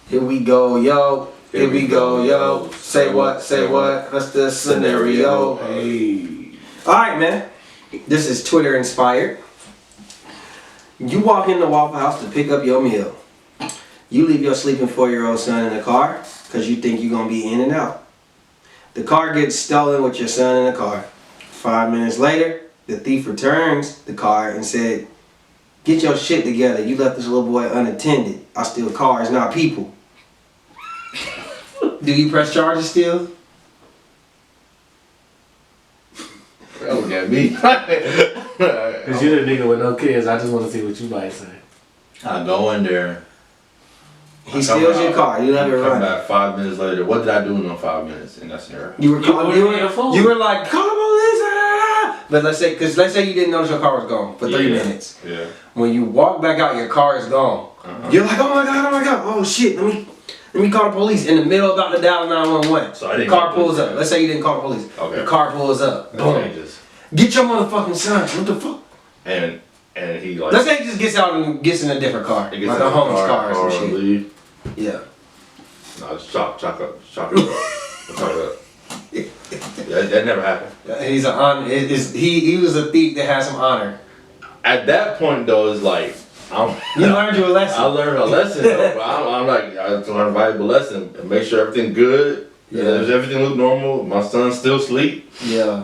Here we go, yo. Here we go, yo. Say what? Say what? What's the scenario? Hey. Alright, man. This is Twitter inspired. You walk in the Waffle House to pick up your meal. You leave your sleeping 4-year-old son in the car because you think you're going to be in and out. The car gets stolen with your son in the car. 5 minutes later, the thief returns the car and said, "Get your shit together. You left this little boy unattended. I steal cars, not people." Do you press charges still? Look at me. Cause you the nigga with no kids. I just want to see what you might say. I go in there. He steals your car. You let it Come run. back 5 minutes later. What did I do in those 5 minutes in that scenario? You were You you were like, "Call the police!" But let's say you didn't notice your car was gone for 3 minutes. Yeah. When you walk back out, your car is gone. You're like, "Oh my god, oh shit, let me call the police." In the middle about to dial 911. So I didn't car call the pulls police. up. Let's say you didn't call the police. Okay. The car pulls up. That Boom. changes. Get your motherfucking son. What the fuck? And he like. Let's say he just gets out and gets in a different car. He gets Like in a the homeless car or some and shit. leave. Yeah. No, just chop it up. Chop it up. Yeah, that never happened. He's an honor. He was a thief that has some honor. At that point though, it's like You learned your lesson. I learned a lesson though, but I'm like I learned a valuable lesson and make sure everything good. Yeah. Does everything look normal? My son still sleep. Yeah.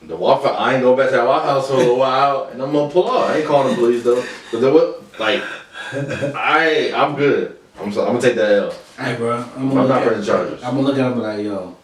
The Waffle, I ain't go back to that Waffle House for a little while, and I'm gonna pull out. I ain't calling the police though. But they what? Like, I'm good. I'm gonna take that L. Hey, bro. I'm not pressing charges. I'm gonna look at him and be like, yo,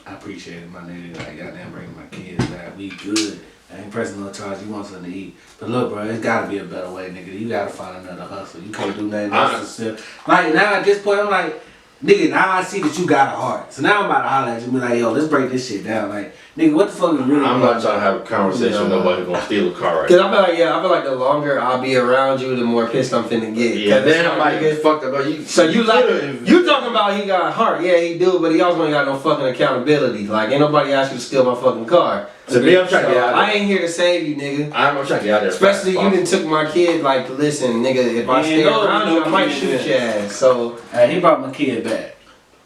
I appreciate it, my nigga. Like, goddamn, bringing my kids back. We good. I ain't pressing no charge. You want something to eat. But look, bro, it's gotta be a better way, nigga. You gotta find another hustle. You can't do nothing else to sell. Like, now at this point, I'm like, nigga, now I see that you got a heart. So now I'm about to holler at you and be like, yo, let's break this shit down. Like, nigga, what the fuck is really I'm not trying to have a conversation with nobody gonna steal a car right Cause now. I feel like the longer I'll be around you, the more pissed I'm finna get. Yeah, then I'm like, nigga, fuck about you. so you talking about he got a heart? Yeah, he do, but he also ain't got no fucking accountability. Like, ain't nobody asked you to steal my fucking car. To me, I'm trying to get out of I ain't here to save you, nigga. I'm trying to get out of there. Especially you done took my kid. Like, listen, nigga, if I stay around you, I might shoot your ass. So Hey, he brought my kid back.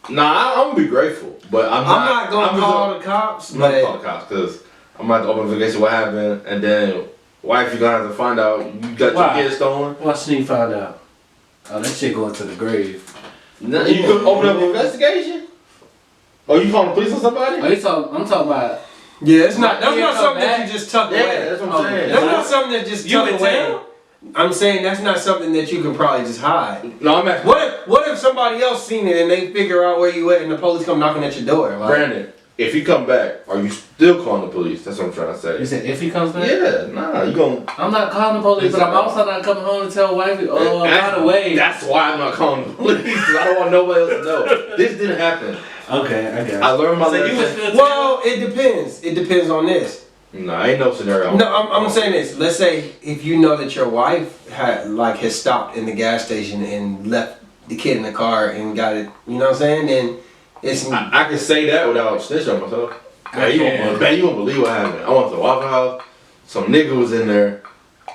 Nah, I'm gonna be grateful, but I'm not gonna call the cops. I'm not But gonna call the cops because I'm about to open investigation what happened, and then wife, you gonna have to find out you got Why? your kid stolen. Why should he find out? Oh, that shit going to the grave. No, you could open up an investigation. Oh, you calling the police on somebody? Oh, I'm talking about. yeah, that's not kid come something back? that you just tuck Yeah, away. that's what I'm saying. That's not something that just You tuck would away. tell. I'm saying that's not something that you can probably just hide. No, I'm asking. What if somebody else seen it and they figure out where you at and the police come knocking at your door? Like, Brandon, if he come back, are you still calling the police? That's what I'm trying to say. You said if he comes back? Yeah, nah, you gonna. I'm not calling the police, but I'm also not coming home to tell wifey, oh, by the way. That's why I'm not calling the police. 'Cause I don't want nobody else to know. This didn't happen. Okay, I got I it. learned my So you would lesson. still well, it depends. It depends on this. Nah, ain't no scenario. No, I'm saying this. Let's say if you know that your wife has stopped in the gas station and left the kid in the car and got it, you know what I'm saying? Then it's I can say that without snitching on myself. Man, you won't believe what happened. I went to the Waffle House. Some nigga was in there,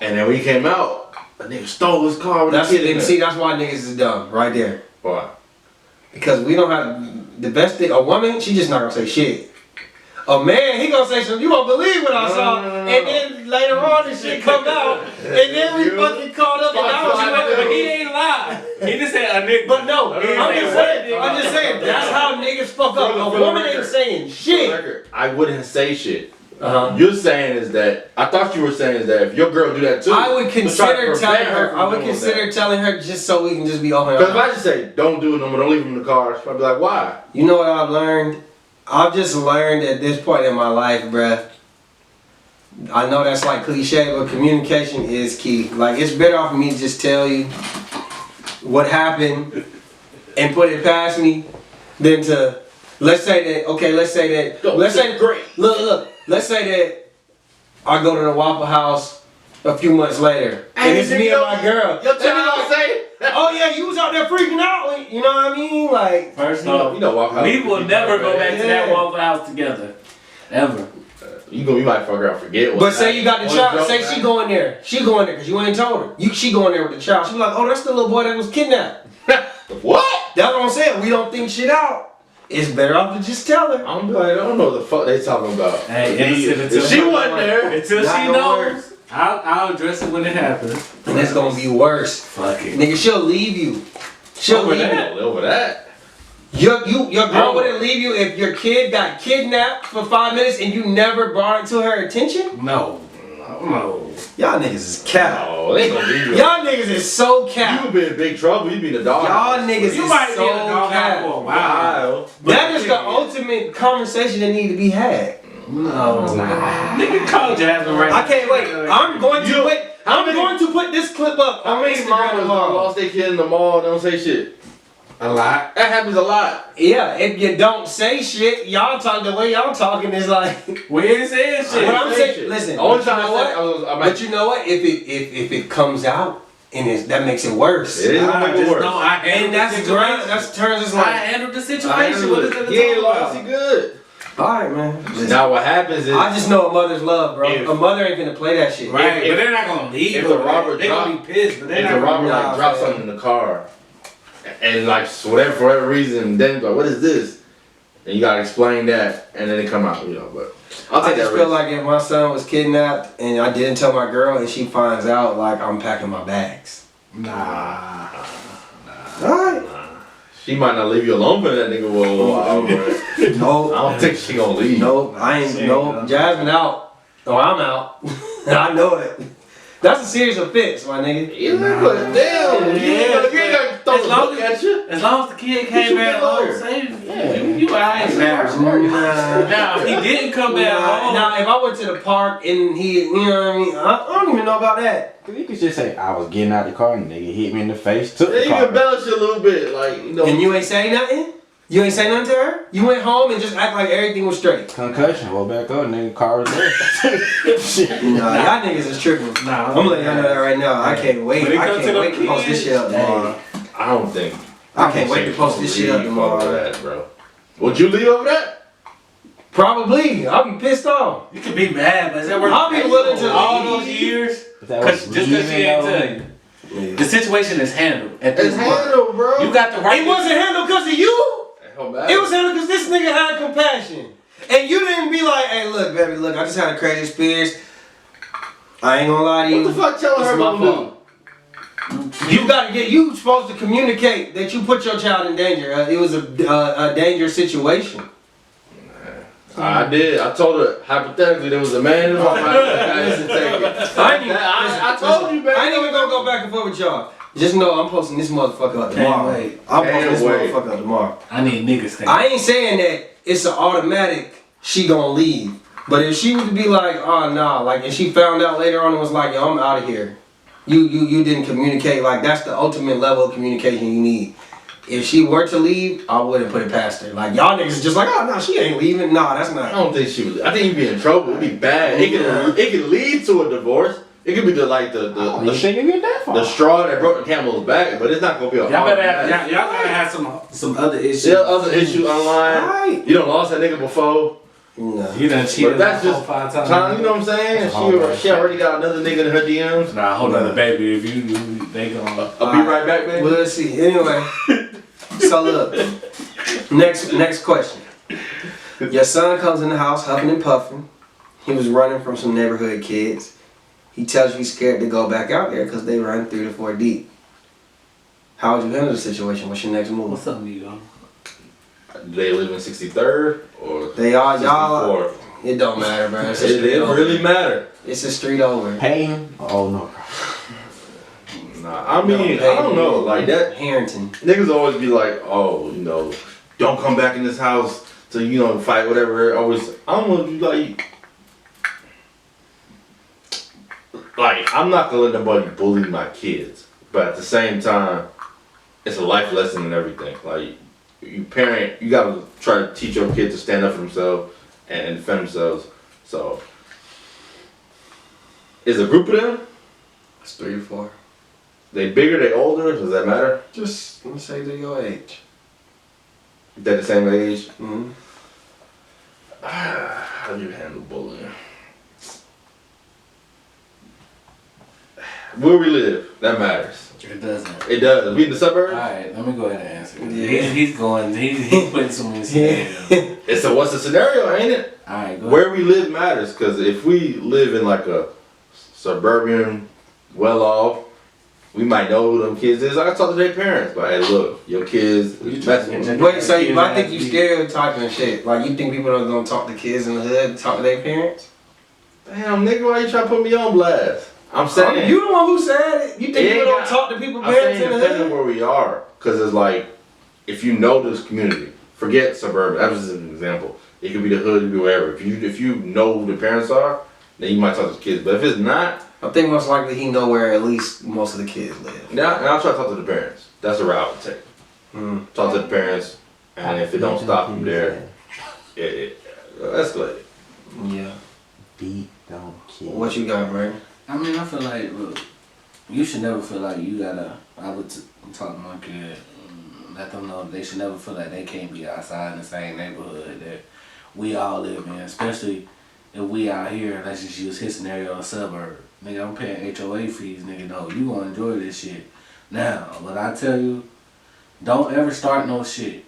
and then when he came out, a nigga stole his car with the kid in there. see, that's why niggas is dumb right there. Why? Because we don't have the best thing. A woman, she just not gonna say shit. A man, he gonna say something. You won't believe what I saw, No. and then later on, this shit come out, and then we fucking caught up. And now But he ain't lied. He just said a nigga. But no, I'm just saying, that's how niggas fuck up. A woman ain't saying For the shit. record, I wouldn't say shit. Uh-huh. You're saying is that I thought you were saying is that if your girl do that too, I would consider telling her. I would from doing consider telling her just so we can just be open. Because if I just say don't do it no more, don't leave him in the car, she'll be like, why? You know what I've learned? I've just learned at this point in my life, bruh. I know that's like cliche, but communication is key. Like, it's better off me to just tell you what happened and put it past me than to, let's say that, great. look, let's say that I go to the Waffle House a few months later, and it's me and my girl. Your child say, Oh yeah, you was out there freaking out. You know what I mean? Like, First off, you know, Waffle House. we will never go back to that Yeah. Waffle House together. Ever. You might fuck around, forget. but say you got the child. Say she go in there. She go in there because you ain't told her. She go in there with the child. She be like, oh, that's the little boy that was kidnapped. What? That's what I'm saying. We don't think shit out. It's better off to just tell her. I'm like, I don't know what the fuck they talking about. Hey, If she wasn't there. Until Not she gonna knows, I'll address it when it happens. And it's gonna be worse. Fuck it. Nigga, she'll leave you. She'll Over leave that? Over that. you. Your girl wouldn't leave you if your kid got kidnapped for 5 minutes and you never brought it to her attention? No. Y'all niggas is cap. Oh, they ain't gonna leave you. Y'all niggas is so You cap. would be in big trouble. You be in the dog. Y'all niggas You is might be so in a dog cap. for a while. That is the ultimate conversation that need to be had. No. Nigga, call Jasmine right I can't wait. I'm going to wait. How I'm many- going to put this clip up How on many Instagram mamas tomorrow. lost their kid in the mall? Don't say shit. A lot. That happens a lot. Yeah, if you don't say shit, y'all talk the way y'all talking is like. We ain't saying shit. What I'm say saying, shit. listen. The only but you time know I said what? I But you know what? If it comes out and that makes it worse. It is gonna make it Just worse. know I And handled the that's situation. that's turns us I like. handled the situation. What is it? He ain't lost. He good. All right, man. Listen, Now what happens is I just know a mother's love, bro. If- A mother ain't gonna play that shit. Right, If- but they're not gonna leave. if the over robber that. They gonna drop- be pissed, but they're if not the gonna. robber Nah, like drops man. something in the car, and like for whatever reason, then like, what is this? And you gotta explain that, and then they come out, you know. But I'll I take just that feel risk. like if my son was kidnapped and I didn't tell my girl and she finds out, like I'm packing my bags. Nah. Alright. She might not leave you alone for that nigga for a little while, but I No, don't think she gonna leave. no, I ain't. No, Jasmine out. Oh, I'm out. I know it. That's a serious offense, my nigga. Yeah, but damn, you ain't gonna throw As the long book as- at you. As long as the kid You came should back be a home lawyer. safe, you alright now. Now, if he didn't come back home, Now, if I went to the park and he, you know what I mean, I don't even know about that. Cause you could just say I was getting out the car and nigga hit me in the face, took Yeah, the you car. can embellish it a little bit, like you know. And you ain't say nothing? You ain't say nothing to her? You went home and just act like everything was straight? Concussion, woke back up, nigga, car was there. Shit. Nah, y'all niggas is tripping. Nah, I'm letting y'all know that right now. I can't wait. When it I comes to can't them wait to post this kids, shit up tomorrow. I don't think. I can't wait to post this shit up Leave tomorrow. over that, bro. Would you leave over that? Probably. I'll be pissed off. you can be mad, but is that worth I'll be willing to all leave. those years? If that Cause was just because she leaving, ain't though, tell you. The situation is handled at this It's point. handled, bro. You got the right. It wasn't handled because of you. It was handled. handled because this nigga had compassion. And you didn't be like, hey, look, baby, look, I just had a crazy experience. I ain't gonna lie to you. What the fuck telling It's her my gonna do? fault. You gotta get, you supposed to communicate that you put your child in danger. It was a dangerous situation. I did. I told her hypothetically there was a man in my mind that I didn't take it. I told you, baby. I ain't even gonna go back and forth with y'all. Just know I'm posting this motherfucker up tomorrow. wait. I'm posting this Can't wait. motherfucker up tomorrow. I need niggas think. I ain't saying that it's an automatic she gonna leave. But if she was to be like, oh nah, like and she found out later on and was like, yo, I'm out of here. You didn't communicate, like that's the ultimate level of communication you need. If she were to leave, I wouldn't put it past her. Like y'all niggas is just like, oh no, she ain't leaving. Nah, that's I not. don't think she would. I think you'd be in trouble. It'd be bad. It could lead to a divorce. It could be the you shouldn't get that far. the straw that broke the camel's back, but it's not gonna be a Y'all better hard have, y'all gotta have some other issues. There are other issues online. Right. You done lost that nigga before. No. You done cheated But that's on just 5 times. Time, you know what I'm saying? She already got another nigga in her DMs. Nah, hold on, baby. If you they gonna. I'll be right back, baby. Well, let's see. Anyway, so look. Next question. Your son comes in the house huffing and puffing. He was running from some neighborhood kids. He tells you he's scared to go back out there because they run 3 to 4 deep. How would you handle the situation? What's your next move? What's up, you go? Do they live in 63rd or They are y'all. 64th? It don't matter, bro. It's a It street over. really matter. It's a street over. Payne? Oh no. Nah, I mean, I don't know. Like that, Harrington. niggas always be like, oh, you know, don't come back in this house to, you know, fight, whatever. Always, I don't know if you like, I'm not gonna let nobody bully my kids, but at the same time, it's a life lesson and everything. Like, you parent, you gotta try to teach your kids to stand up for themselves and defend themselves. So, is a group of them? It's 3 to 4. They bigger, they older? Does that matter? Just let me say they're your age. They're the same age? Mm-hmm. How do you handle bullying? Where we live, that matters. It doesn't. It does. We in the suburbs. Alright, let me go ahead and answer. Yeah. He's putting some in scenarios. It's a what's the scenario, ain't it? Alright, go ahead. Where we live matters, because if we live in like a suburban, well off, we might know who them kids is. I can talk to their parents, but hey, look, your kids is messing with you. Wait, so I think you stereotyping shit. Like, you think people are gonna talk to kids in the hood, talk to their parents? Damn, nigga, why you trying to put me on blast? I'm saying. You the one who said it. You think It people ain't don't got- talk to people's I'm parents saying in the depending hood? where we are, because it's like, if you know this community, forget suburban, that was just an example. It could be the hood, it could be wherever. If you know who the parents are, then you might talk to the kids. But if it's not, I think most likely he know where at least most of the kids live. now I'll try to talk to the parents. That's the route I would take. Mm. Talk to the parents, and if it don't stop from there, it escalate. Yeah. Beat them kids. What you got, man? I mean, I feel like, look, you should never feel like you gotta, talk to my kid, let them know they should never feel like they can't be outside in the same neighborhood that we all live in, especially if we out here, let's just use his scenario, a suburb. Nigga, I'm paying HOA fees, nigga, no, you gonna enjoy this shit. Now, what I tell you, don't ever start no shit,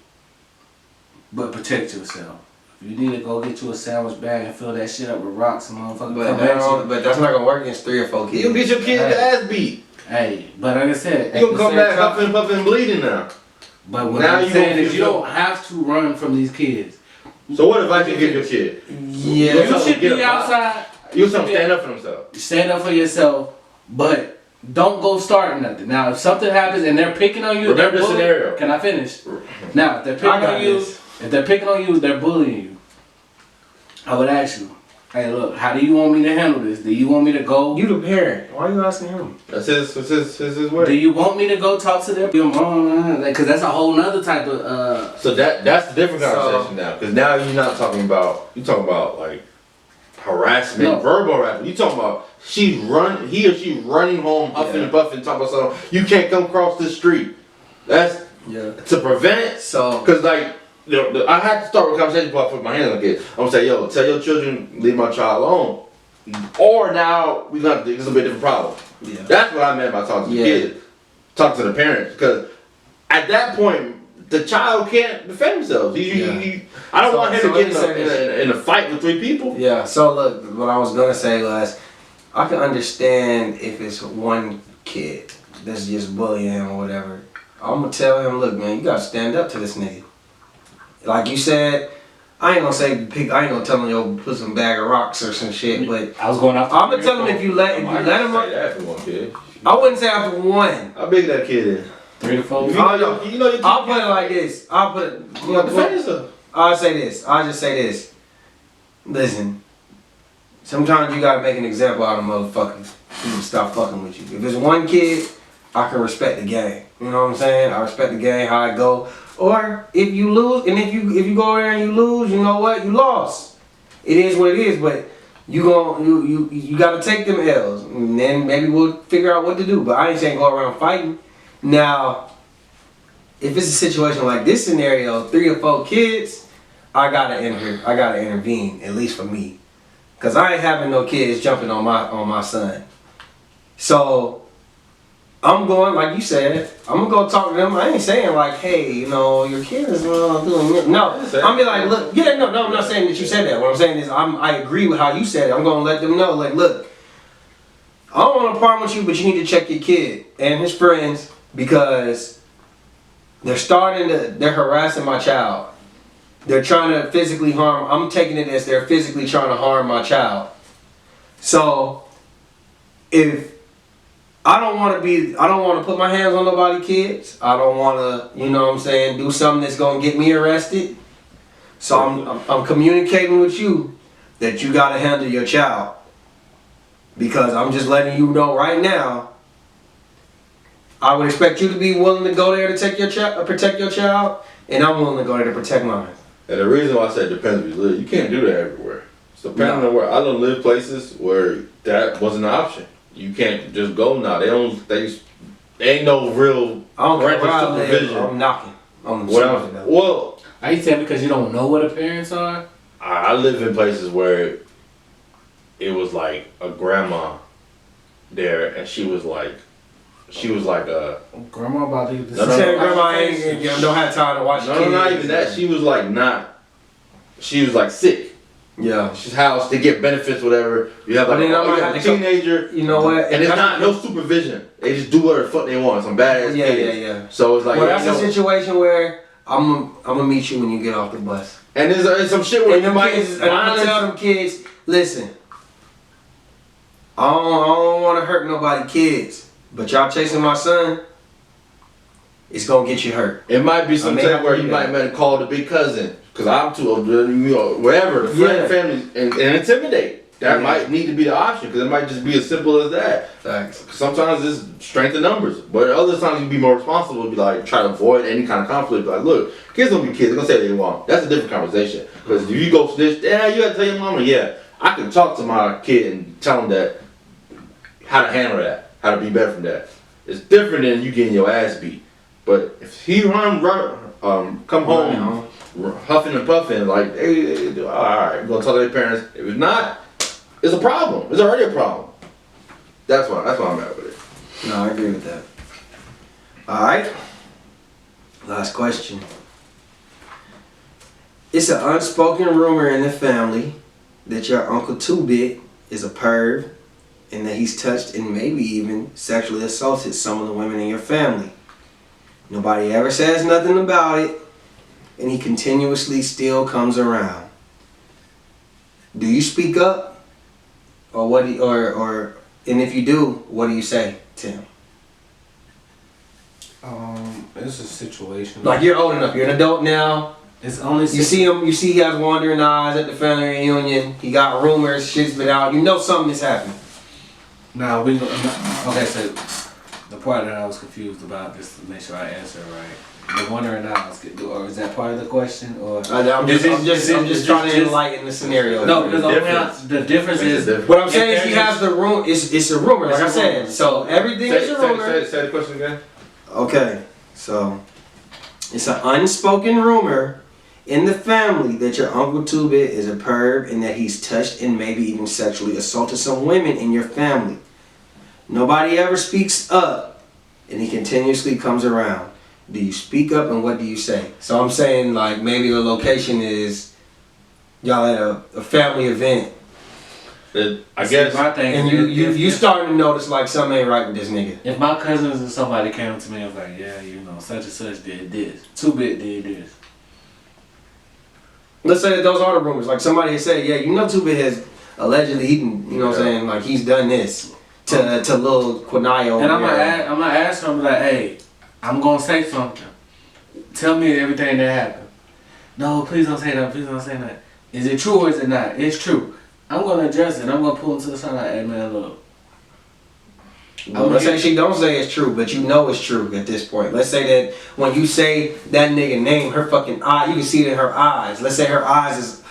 but protect yourself. If you need to go get you a sandwich bag and fill that shit up with rocks and motherfucker But, come at you. but that's not gonna work against 3 or 4 kids. You get your kids' ass beat. Hey, but like I said, You gonna come back huffing, puffing, bleeding now. But what Now I'm you saying gonna is you feel- don't have to run from these kids. So what advice you give your kid? Yeah. You tell them should get be up. outside. You tell them stand up for themselves. Stand up for yourself, but don't go starting nothing. Now, if something happens and they're picking on you, Remember they're the bullying- scenario. Can I finish? Now, if they're I picking got on you, this. if they're picking on you, they're bullying you. I would ask you, hey, look, how do you want me to handle this? Do you want me to go? You the parent. Why are you asking him? That's his Do way. you want me to go talk to your mom? Because that's a whole nother type of So that's the different So- conversation now. Because now you're not talking about, you talking about like harassment, No. verbal harassment. You talking about he or she running home, huffing Yeah. and puffing, talking about something. You can't come across the street. That's Yeah. to prevent. So, Because like, I had to start with a conversation before I put my hands on the kid. I'm gonna say, yo, tell your children, leave my child alone. Or now we gonna, this is a bit different problem. yeah. That's what I meant by talking to Yeah. the kids. Talk to the parents. Because at that point, the child can't defend themselves. I don't So- want him so to let get me say this. in a fight with 3 people. Yeah, so look, what I was gonna say was, I can understand if it's one kid that's just bullying him or whatever. I'm gonna tell him, look, man, you gotta stand up to this nigga. Like you said, I ain't gonna tell him, yo, put some bag of rocks or some shit, but I was going off. I'm gonna tell him if you let him Say up. that for one kid. I wouldn't say after one. How big that kid is? 3 to 4. You know your kid. I'll put it like this. You got defend yourself. I'll say this. I'll just say this. Listen. Sometimes you gotta make an example out of motherfuckers. People stop fucking with you. If it's one kid, I can respect the game. You know what I'm saying? I respect the game, how it go. Or if you lose, and if you go there and you lose, you know what? You lost. It is what it is. But you gotta take them L's, and then maybe we'll figure out what to do. But I ain't saying go around fighting. Now, if it's a situation like this scenario, 3 or 4 kids, I gotta intervene, at least for me. Cause I ain't having no kids jumping on my son. So I'm going, like you said, I'm gonna go talk to them. I ain't saying like, hey, you know, your kid is doing this. No, I'm be like, look, yeah, no, I'm not saying that you said that. What I'm saying is I agree with how you said it. I'm gonna let them know, like, look, I don't want to problem with you, but you need to check your kid and his friends because they're harassing my child. They're trying to physically harm. I'm taking it as they're physically trying to harm my child. So, if I don't want to put my hands on nobody's kids. I don't want to, you know what I'm saying, do something that's gonna get me arrested. So I'm communicating with you that you gotta handle your child because I'm just letting you know right now. I would expect you to be willing to go there to protect your child, and I'm willing to go there to protect mine. And the reason why I say it depends where you live. You can't do that everywhere. So depending on where I don't live places where that wasn't an option. You can't just go now. They ain't no real I don't care where I parental live. supervision. I'm knocking. I'm Well, Are you saying because you don't know what the parents are? I live in places where it was like a grandma there, and she was like she was like Grandma about to eat the No, no, Tell no. grandma ain't don't have time to watch no, kids. not even that. She was like she was like sick. Yeah. She's housed to get benefits, whatever. You have But like then I might a have to come- teenager, You know what? and it's not no supervision. They just do whatever the fuck they want. Some badass Yeah, kids. yeah, yeah. So it's like, Well, that's you a know, situation where I'm gonna meet you when you get off the bus. and there's some shit where And you them might kids, and I'm gonna tell them kids, listen, I don't want to hurt nobody kids, but y'all chasing my son, it's gonna get you hurt. It might be some may time have to where do you that. might call the big cousin, cause I'm too old, you know, whatever, the friend, Yeah. family, and intimidate. That Yeah. might need to be the option, cause it might just be as simple as that. Facts. Sometimes it's strength in numbers, but other times you be more responsible. Be like try to avoid any kind of conflict. Like, look, kids gonna be kids. They're gonna say what they want. That's a different conversation. Because if you go snitch, yeah, you gotta tell your mama. Yeah, I can talk to my kid and tell him that how to handle that, how to be better from that. It's different than you getting your ass beat. But if he come home huffing and puffing, like, hey, all right, we're gonna talk to their parents. If it's not, it's a problem. It's already a problem. That's why I'm at with it. No, I agree with that. All right. Last question. It's an unspoken rumor in the family that your Uncle Two-Bit is a perv and that he's touched and maybe even sexually assaulted some of the women in your family. Nobody ever says nothing about it, and he continuously still comes around. Do you speak up? Or what do you, and if you do, what do you say to him? It's a situation. Like, you're old enough, you're an adult now. It's only You see him, you see he has wandering eyes at the family reunion. He got rumors, shit's been out. You know something has happened. Now we okay. So the part that I was confused about, just to make sure I answer it right. The wondering eyes, or is that part of the question, or? I'm just trying to enlighten the scenario. No, because the difference It's is different. What I'm saying If is he there's- has the room. It's a rumor, like I It's a said. rumor. So everything is a rumor. Say the question again. Okay, so it's an unspoken rumor in the family that your Uncle Two-Bit is a perv and that he's touched and maybe even sexually assaulted some women in your family. Nobody ever speaks up, and he continuously comes around. Do you speak up, and what do you say? So I'm saying, like, maybe the location is y'all at a family event, I guess. my thing. and is you starting to notice like something ain't right with this nigga. If my cousins and somebody came to me and was like, yeah, you know, such and such did this, Two-Bit did this. Let's say that those are the rumors. Like somebody had said, yeah, you know, Two-Bit has allegedly eaten, you know what I'm saying, like he's done this to Lil Quinayo. And I'm gonna ask him like, hey, I'm gonna say something. Tell me everything that happened. No, please don't say that. Please don't say that. Is it true or is it not? It's true. I'm gonna address it. I'm gonna pull him to the side like, hey man, look. Well, let's say she don't say it's true, but you know it's true at this point. Let's say that when you say that nigga name, her fucking eye, you can see it in her eyes. Let's say her eyes is.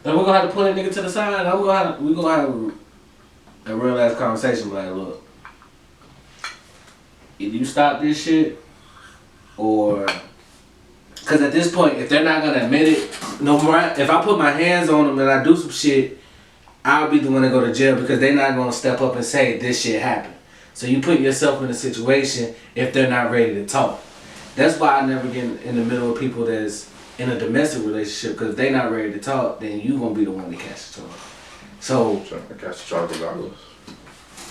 Then we're gonna have to pull that nigga to the side. And we're gonna have a real ass conversation. Like, look, either you stop this shit, or because at this point, if they're not gonna admit it, no more. If I put my hands on them and I do some shit, I'll be the one to go to jail because they're not gonna step up and say this shit happened. So you put yourself in a situation if they're not ready to talk. That's why I never get in the middle of people that's in a domestic relationship, because if they not ready to talk, then you gonna be the one to catch the charge. So, I catch the charge regardless.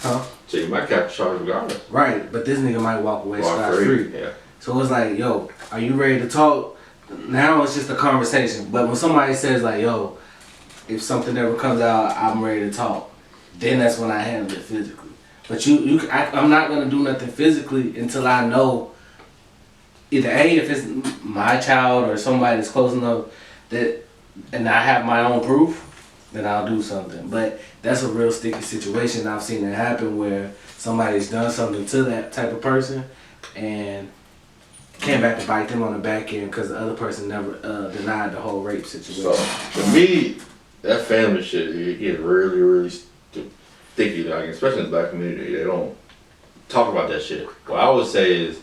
huh? So you might catch the charge regardless. Right, but this nigga might walk away Walk scot free. free. Yeah. So it's like, yo, are you ready to talk? Now it's just a conversation. But when somebody says like, yo, if something ever comes out, I'm ready to talk, then that's when I handle it physically. But I'm not gonna do nothing physically until I know either A, if it's my child or somebody that's close enough that, and I have my own proof, then I'll do something. But that's a real sticky situation. I've seen it happen where somebody's done something to that type of person and came back to bite them on the back end because the other person never denied the whole rape situation. So to me, that family shit it get really, really sticky. Like especially in the black community, they don't talk about that shit. What I would say is,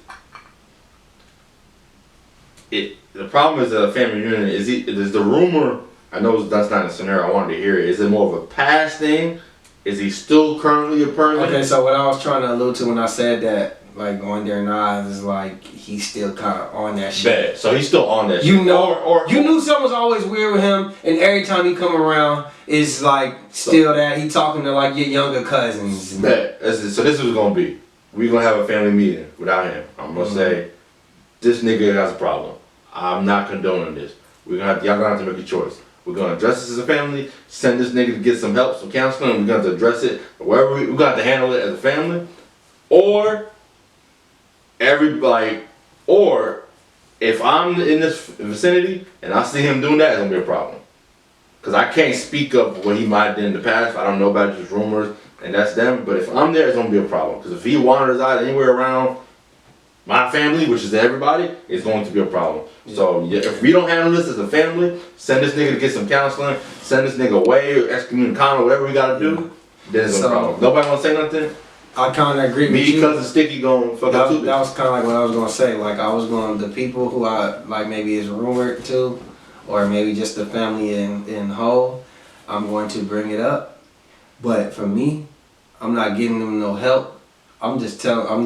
the problem is a family reunion is the rumor. I know that's not a scenario I wanted to hear. Is it more of a past thing, Is he still currently a permanent? Okay, so what I was trying to allude to when I said that, like on their eyes, is like he's still kind of on that shit. Bad. So he's still on that shit. You know, Or you knew something was always weird with him, and every time he come around, it's like still that he talking to like your younger cousins. Bad. So this is gonna be. We're gonna have a family meeting without him. I'm gonna say, this nigga has a problem. I'm not condoning this. Y'all gonna have to make a choice. We're gonna address this as a family, send this nigga to get some help, some counseling, and we're gonna have to address it wherever we're gonna have to handle it as a family. Or or if I'm in this vicinity and I see him doing that, it's gonna be a problem. Cause I can't speak up what he might have done in the past. I don't know about just rumors, and that's them. But if I'm there, it's gonna be a problem. Cause if he wanders out anywhere around my family, which is everybody, it's going to be a problem. So if we don't handle this as a family, send this nigga to get some counseling, send this nigga away, or excommunicado, whatever we gotta do, then it's a problem. Nobody wanna say nothing? I kind of agree with you. Me, Cousin Sticky, going fuck up too. That was kind of like what I was gonna say. Like I was going the people who I like maybe is rumored to, or maybe just the family in whole. I'm going to bring it up, but for me, I'm not giving them no help. I'm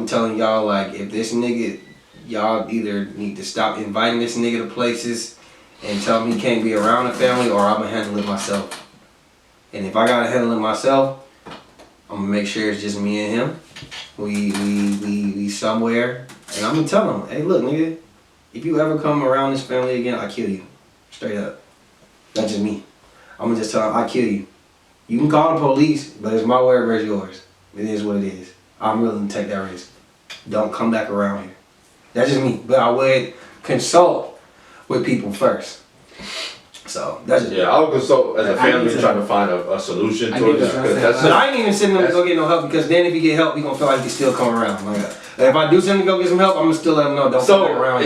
telling y'all, like, if this nigga, y'all either need to stop inviting this nigga to places and tell him he can't be around the family, or I'm gonna handle it myself. And if I gotta handle it myself, I'm gonna make sure it's just me and him. We somewhere, and I'm gonna tell him, hey, look, nigga, if you ever come around this family again, I kill you, straight up. That's just me. I'm gonna just tell him, I kill you. You can call the police, but it's my word versus yours. It is what it is. I'm willing to take that risk. Don't come back around here. That's just me. But I would consult with people first. So that's just I would consult as a family trying to find a solution to it. But I ain't even sitting there to go get no help, because then if you get help, you gonna feel like you still come around. Like, if I do something to go get some help, I'm gonna still let them know. Don't come back around.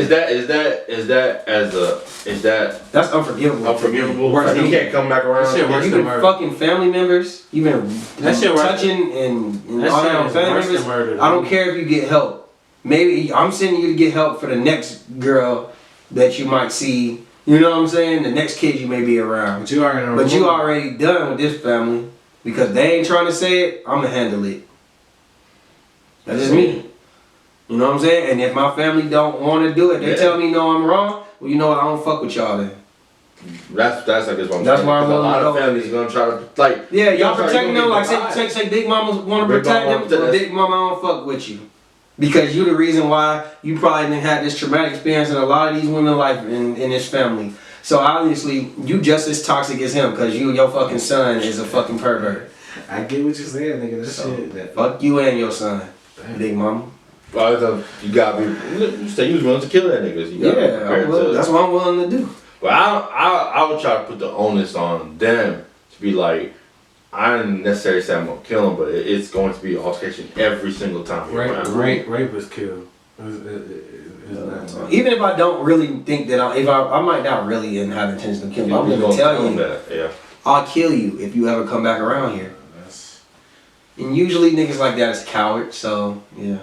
That's unforgivable. Unforgivable. You can't come back around. You've been fucking family members. You've been touching and all that on family members. I don't care if you get help. Maybe I'm sending you to get help for the next girl that you might see. You know what I'm saying? The next kid you may be around. But you already done with this family, because they ain't trying to say it. I'm gonna handle it. That's just me. You know what I'm saying? And if my family don't want to do it, they tell me no, I'm wrong. Well, you know what? I don't fuck with y'all then. That's I guess what I'm saying. That's why I'm a lot of families gonna try to like. Yeah, y'all protecting them. Like say big mamas want to protect them, but big mama don't fuck with you. Because you the reason why you probably didn't have this traumatic experience in a lot of these women's life in this family. So obviously you just as toxic as him, because your fucking son is a fucking pervert. I get what you're saying, nigga. Fuck you and your son, big mama. Well, you gotta be. You say you was willing to kill that nigga. That's what I'm willing to do. Well, I would try to put the onus on them to be like, I didn't necessarily say I'm gonna kill him, but it's going to be an altercation every single time. Rape is killed. Even if I don't really think that I might not really have intentions to kill you, I'm gonna tell you that. Yeah. I'll kill you if you ever come back around here. And usually niggas like that is cowards, so yeah.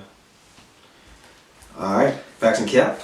Alright, facts and cap.